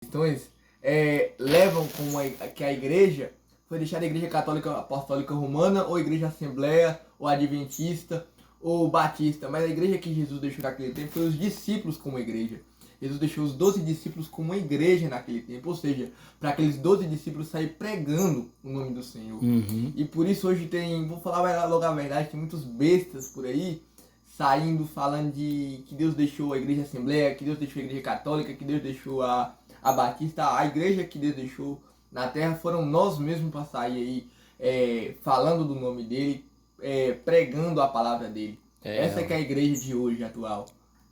questões levam como que a igreja foi deixada a igreja católica apostólica romana, ou a igreja assembleia, ou adventista, ou batista, mas a igreja que Jesus deixou naquele tempo foi os discípulos como igreja. Jesus deixou os 12 discípulos como uma igreja naquele tempo, ou seja, para aqueles 12 discípulos sair pregando o nome do Senhor. E por isso hoje tem, vou falar logo a verdade, tem muitos bestas por aí saindo falando de que Deus deixou a igreja assembleia, que Deus deixou a igreja católica, que Deus deixou a batista. A igreja que Deus deixou na terra foram nós mesmos para sair aí falando do nome dele, pregando a palavra dele. Essa que é a igreja de hoje, atual.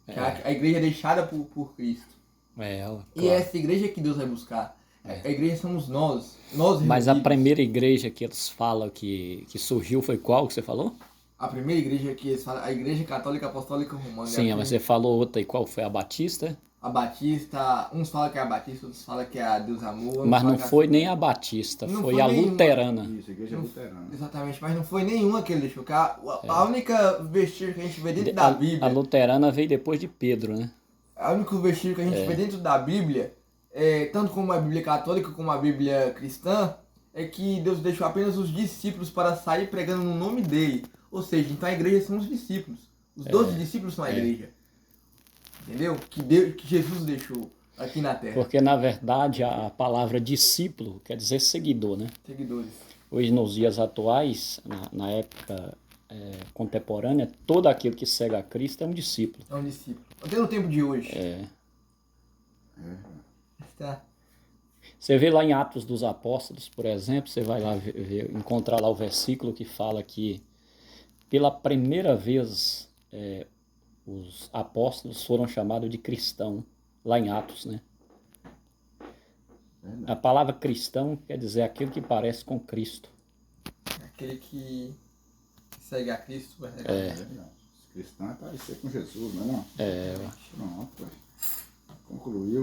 Que é a igreja deixada por Cristo. Claro. E essa igreja que Deus vai buscar. A igreja somos nós Mas a reunidos. primeira igreja que eles falam que surgiu foi qual que você falou? A primeira igreja que eles falam, a igreja católica apostólica romana. Sim, mas você falou outra, e qual foi? A Batista? A Batista, uns falam que é a Batista, outros falam que é a Deus Amor. Mas não foi nem a Batista, foi a luterana. Isso, a igreja luterana. Exatamente, mas não foi nenhuma que ele deixou. A única vestígio que a gente vê dentro da Bíblia. A luterana veio depois de Pedro, né? A única vestígio que a gente vê dentro da Bíblia, tanto como a Bíblia católica como a Bíblia cristã, é que Deus deixou apenas os discípulos para sair pregando no nome dele. Ou seja, então a igreja são os discípulos. Os 12 discípulos são a igreja. Entendeu? Que Jesus deixou aqui na terra. Porque, na verdade, a palavra discípulo quer dizer seguidor, né? Seguidores. Hoje, nos dias atuais, na época contemporânea, todo aquele que segue a Cristo é um discípulo. É um discípulo. Até no tempo de hoje. Tá. Você vê lá em Atos dos Apóstolos, por exemplo, você vai lá encontrar lá o versículo que fala que pela primeira vez os apóstolos foram chamados de cristão, lá em Atos, né? A palavra cristão quer dizer aquele que parece com Cristo. Aquele que segue a Cristo. Os cristãos é parecer com Jesus, não é? É. Pronto. Concluiu.